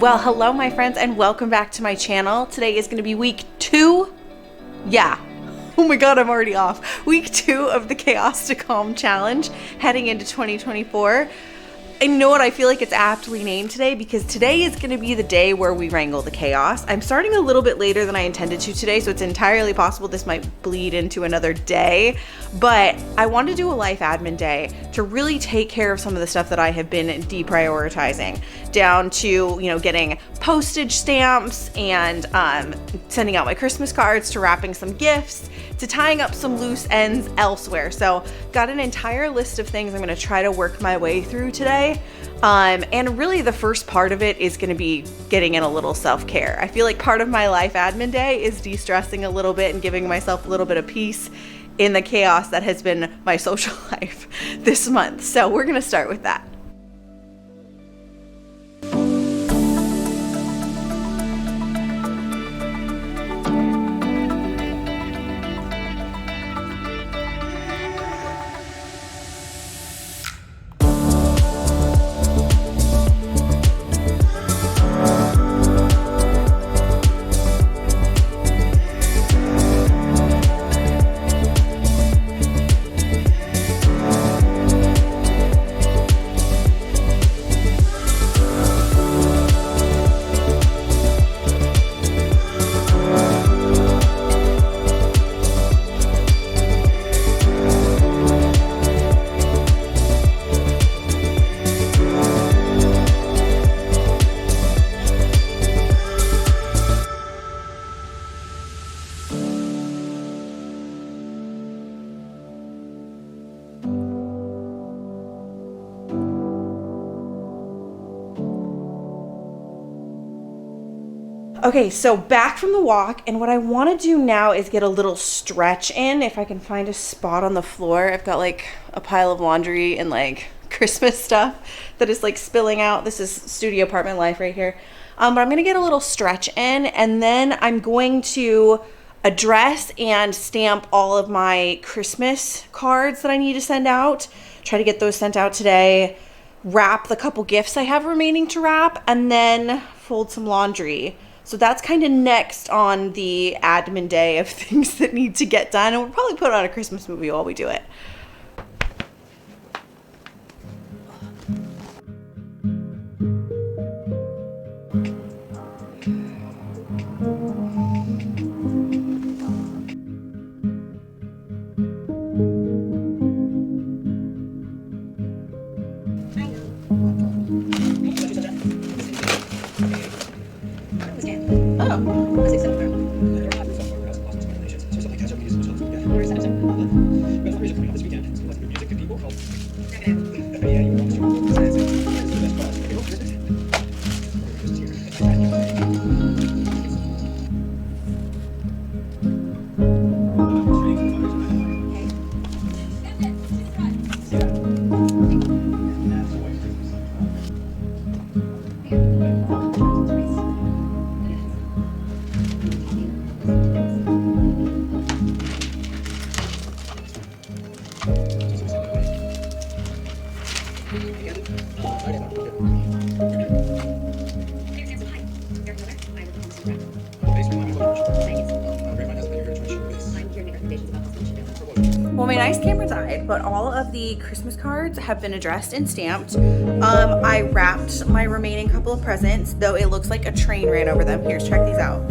Well, hello my friends and welcome back to my channel. Today is going to be week 2. Yeah. Oh my god, I'm already off. Week 2 of the Chaos to Calm challenge heading into 2024. And you know what? I feel like it's aptly named today because today is going to be the day where we wrangle the chaos. I'm starting a little bit later than I intended to today, so it's entirely possible this might bleed into another day. But I want to do a life admin day to really take care of some of the stuff that I have been deprioritizing, down to, getting postage stamps and sending out my Christmas cards, to wrapping some gifts, to tying up some loose ends elsewhere. So got an entire list of things I'm going to try to work my way through today. And really the first part of it is going to be getting in a little self-care. I feel like part of my life admin day is de-stressing a little bit and giving myself a little bit of peace in the chaos that has been my social life this month. So we're going to start with that. Okay, so back from the walk, and what I want to do now is get a little stretch in. If I can find a spot on the floor, I've got like a pile of laundry and like Christmas stuff that is like spilling out. This is studio apartment life right here. But I'm gonna get a little stretch in, and then I'm going to address and stamp all of my Christmas cards that I need to send out. Try to get those sent out today. Wrap the couple gifts I have remaining to wrap, and then fold some laundry. So that's kind of next on the admin day of things that need to get done. And we'll probably put on a Christmas movie while we do it. Well, my nice camera died, but all of the Christmas cards have been addressed and stamped. I wrapped my remaining couple of presents, though it looks like a train ran over them. Here's, check these out.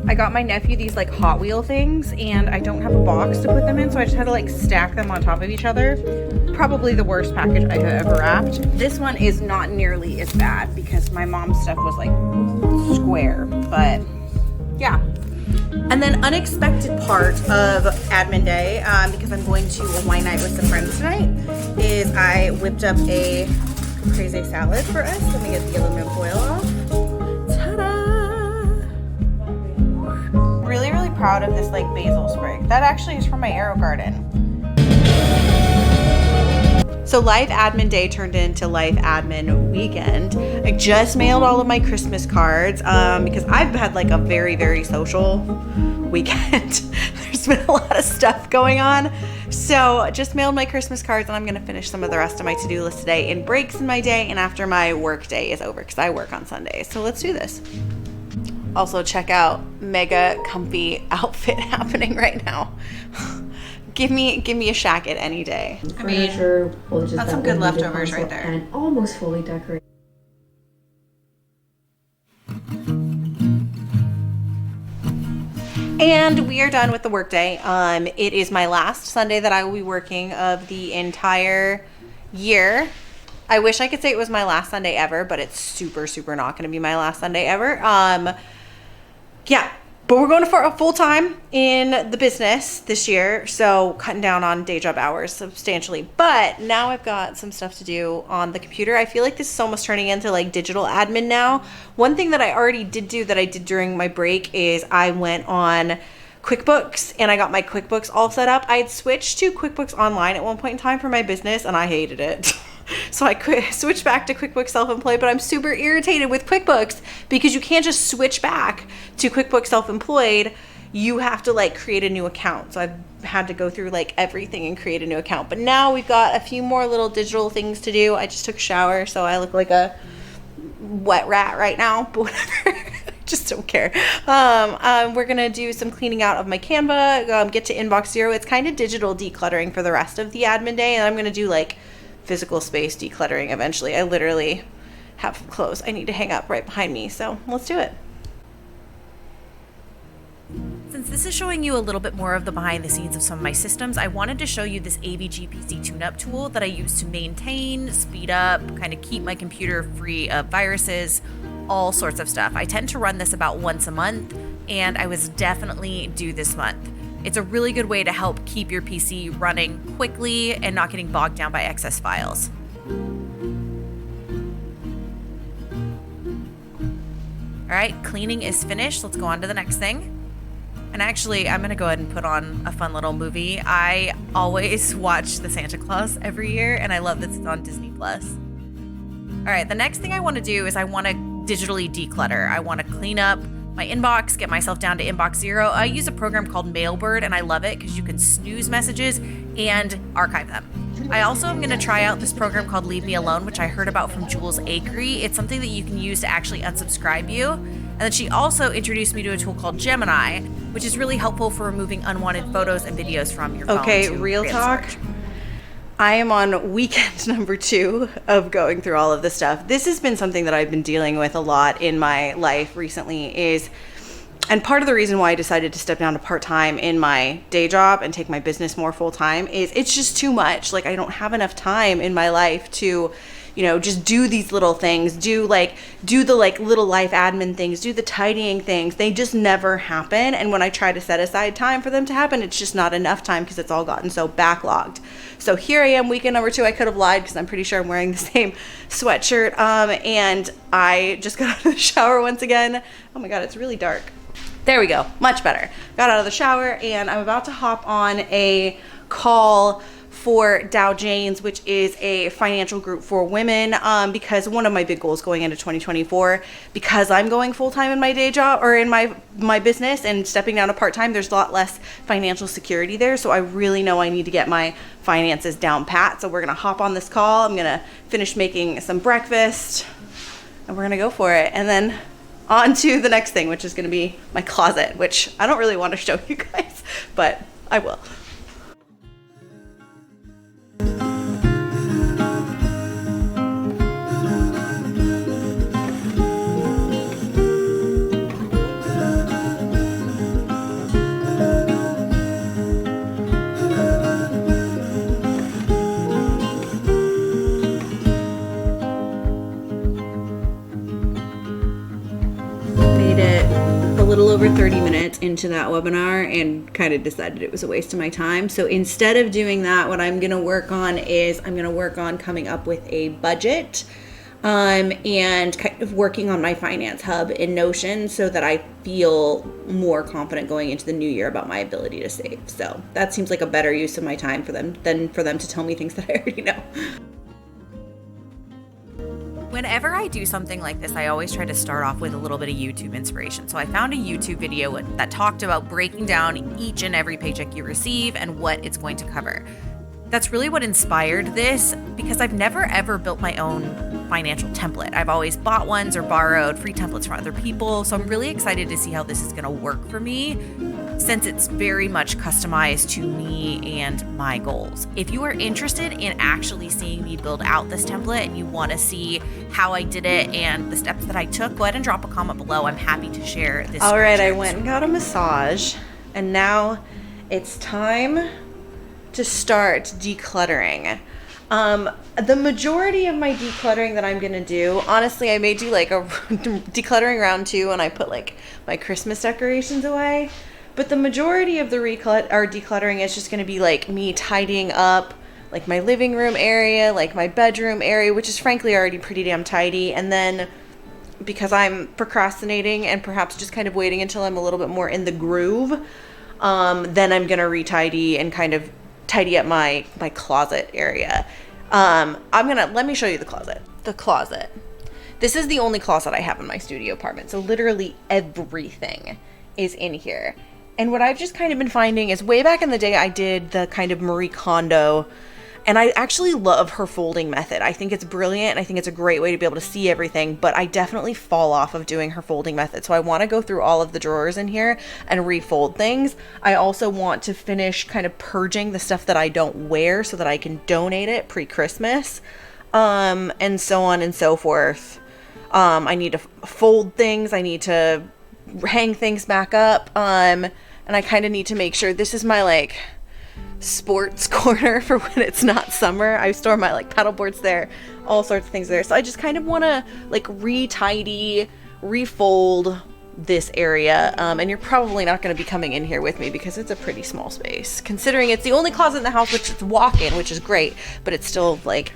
I got my nephew these like Hot Wheel things, and I don't have a box to put them in, so I just had to like stack them on top of each other. Probably the worst package I have ever wrapped. This one is not nearly as bad because my mom's stuff was like square, but yeah. And then unexpected part of admin day, because I'm going to a wine night with some friends tonight, is I whipped up a caprese salad for us. Let me get the aluminum foil off. Ta-da! Really, really proud of this like basil sprig. That actually is from my Aero garden. So life admin day turned into life admin weekend. I just mailed all of my Christmas cards because I've had like a very, very social weekend. There's been a lot of stuff going on. So just mailed my Christmas cards, and I'm going to finish some of the rest of my to-do list today in breaks in my day and after my work day is over, because I work on Sundays. So let's do this. Also check out mega comfy outfit happening right now. Give me a shacket any day. Furniture, that's some good leftovers right there. And almost fully decorated. And we are done with the workday. It is my last Sunday that I will be working of the entire year. I wish I could say it was my last Sunday ever, but it's super, super not going to be my last Sunday ever. Yeah, but we're going for a full time in the business this year, so cutting down on day job hours substantially. But now I've got some stuff to do on the computer. I feel like this is almost turning into like digital admin now. One thing that I already did do that I did during my break is I went on QuickBooks and I got my QuickBooks all set up. I had switched to QuickBooks Online at one point in time for my business, and I hated it. So I switched back to QuickBooks Self-Employed, but I'm super irritated with QuickBooks because you can't just switch back to QuickBooks Self-Employed. You have to like create a new account. So I've had to go through like everything and create a new account. But now we've got a few more little digital things to do. I just took a shower, so I look like a wet rat right now, but whatever. Just don't care. We're gonna do some cleaning out of my Canva, get to inbox zero. It's kind of digital decluttering for the rest of the admin day, and I'm gonna do like physical space decluttering eventually. I literally have clothes I need to hang up right behind me, so let's do it. Since this is showing you a little bit more of the behind the scenes of some of my systems, I wanted to show you this AVGPC tune-up tool that I use to maintain, speed up, kind of keep my computer free of viruses, all sorts of stuff. I tend to run this about once a month, and I was definitely due this month. It's a really good way to help keep your PC running quickly and not getting bogged down by excess files. All right, cleaning is finished. Let's go on to the next thing. And actually, I'm gonna go ahead and put on a fun little movie. I always watch The Santa Claus every year, and I love that it's on Disney Plus. All right, the next thing I wanna do is I wanna digitally declutter. I wanna clean up my inbox, get myself down to inbox zero. I use a program called Mailbird, and I love it because you can snooze messages and archive them. I also am going to try out this program called Leave Me Alone, which I heard about from Jules Akery. It's something that you can use to actually unsubscribe you. And then she also introduced me to a tool called Gemini, which is really helpful for removing unwanted photos and videos from your phone. Okay, real talk. I am on weekend number 2 of going through all of this stuff. This has been something that I've been dealing with a lot in my life recently and part of the reason why I decided to step down to part-time in my day job and take my business more full-time is it's just too much. Like, I don't have enough time in my life to, just do these little things, do the little life admin things, do the tidying things. They just never happen. And when I try to set aside time for them to happen, it's just not enough time because it's all gotten so backlogged. So here I am, weekend number 2. I could have lied because I'm pretty sure I'm wearing the same sweatshirt. And I just got out of the shower once again. Oh my God, it's really dark. There we go, much better. Got out of the shower and I'm about to hop on a call for Dow Janes, which is a financial group for women, because one of my big goals going into 2024, because I'm going full-time in my day job or in my business and stepping down to part-time, there's a lot less financial security there. So I really know I need to get my finances down pat. So we're gonna hop on this call. I'm gonna finish making some breakfast and we're gonna go for it. And then on to the next thing, which is gonna be my closet, which I don't really want to show you guys, but I will. Little over 30 minutes into that webinar and kind of decided it was a waste of my time. So instead of doing that, what I'm going to work on is I'm going to work on coming up with a budget. and kind of working on my finance hub in Notion so that I feel more confident going into the new year about my ability to save. So that seems like a better use of my time for them than for them to tell me things that I already know. Whenever I do something like this, I always try to start off with a little bit of YouTube inspiration. So I found a YouTube video that talked about breaking down each and every paycheck you receive and what it's going to cover. That's really what inspired this, because I've never ever built my own financial template. I've always bought ones or borrowed free templates from other people. So I'm really excited to see how this is going to work for me, since it's very much customized to me and my goals. If you are interested in actually seeing me build out this template and you want to see how I did it and the steps that I took, go ahead and drop a comment below. I'm happy to share this. All right, I went and got a massage, and now it's time to start decluttering. The majority of my decluttering that I'm gonna do, honestly, I may do like a decluttering round 2 and I put like my Christmas decorations away. But the majority of the decluttering is just gonna be like me tidying up like my living room area, like my bedroom area, which is frankly already pretty damn tidy. And then because I'm procrastinating and perhaps just kind of waiting until I'm a little bit more in the groove, then I'm gonna retidy and kind of tidy up my closet area. Let me show you the closet. This is the only closet I have in my studio apartment. So literally everything is in here. And what I've just kind of been finding is, way back in the day, I did the kind of Marie Kondo, and I actually love her folding method. I think it's brilliant, and I think it's a great way to be able to see everything, but I definitely fall off of doing her folding method. So I want to go through all of the drawers in here and refold things. I also want to finish kind of purging the stuff that I don't wear so that I can donate it pre-Christmas, and so on and so forth. I need to fold things. I need to hang things back up. And I kind of need to make sure this is my like sports corner for when it's not summer. I store my like paddle boards there, all sorts of things there. So I just kind of want to like retidy, refold this area. And you're probably not going to be coming in here with me because it's a pretty small space, considering it's the only closet in the house which is walk-in, which is great, but it's still like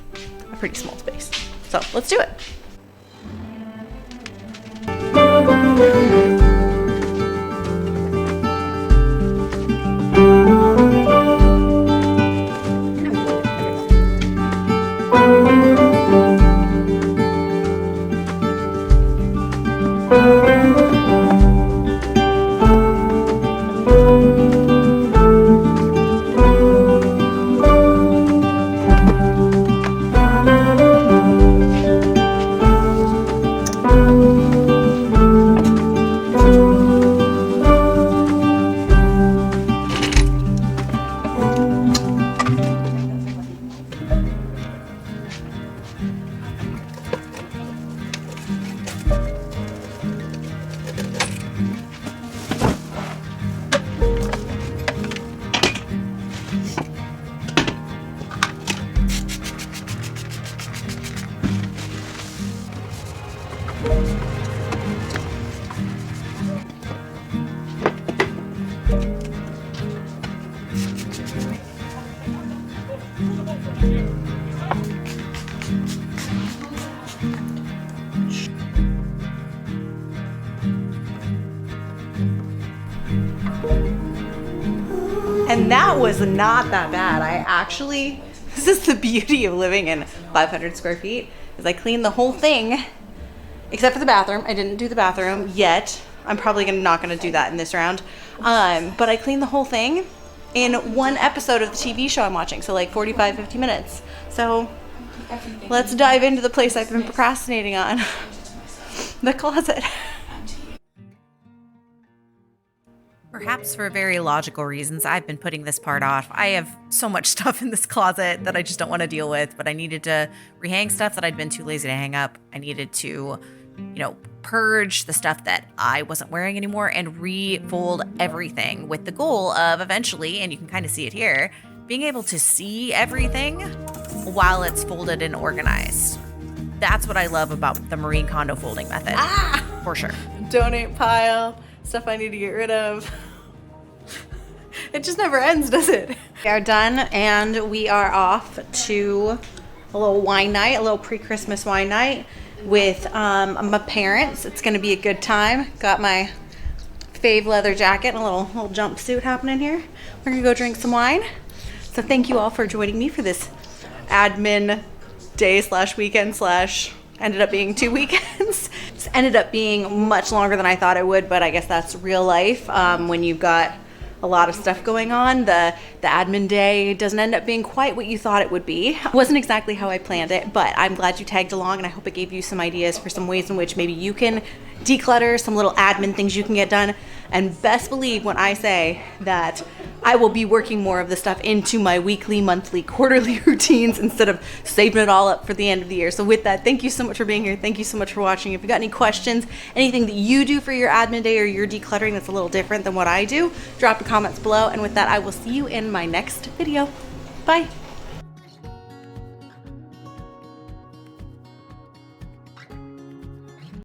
a pretty small space. So let's do it. And that was not that bad. This is the beauty of living in 500 square feet, is I cleaned the whole thing, except for the bathroom. I didn't do the bathroom yet. I'm probably not gonna do that in this round. But I cleaned the whole thing in one episode of the TV show I'm watching. So like 45, 50 minutes. So let's dive into the place I've been procrastinating on, the closet. Perhaps for very logical reasons, I've been putting this part off. I have so much stuff in this closet that I just don't want to deal with, but I needed to rehang stuff that I'd been too lazy to hang up. I needed to, purge the stuff that I wasn't wearing anymore and refold everything, with the goal of eventually, and you can kind of see it here, being able to see everything while it's folded and organized. That's what I love about the Marie Kondo folding method. For sure. Donate pile, stuff I need to get rid of. It just never ends, does it? We are done, and we are off to a little wine night, a little pre-Christmas wine night with my parents. It's gonna be a good time. Got my fave leather jacket and a little jumpsuit happening here. We're gonna go drink some wine. So thank you all for joining me for this admin day / weekend / ended up being 2 weekends. It's ended up being much longer than I thought it would, but I guess that's real life. When you've got a lot of stuff going on, the admin day doesn't end up being quite what you thought it would be. It wasn't exactly how I planned it, but I'm glad you tagged along, and I hope it gave you some ideas for some ways in which maybe you can declutter, some little admin things you can get done. And best believe when I say that I will be working more of the stuff into my weekly, monthly, quarterly routines instead of saving it all up for the end of the year. So with that, thank you so much for being here. Thank you so much for watching. If you got any questions, anything that you do for your admin day or your decluttering that's a little different than what I do, drop the comments below. And with that, I will see you in my next video. Bye.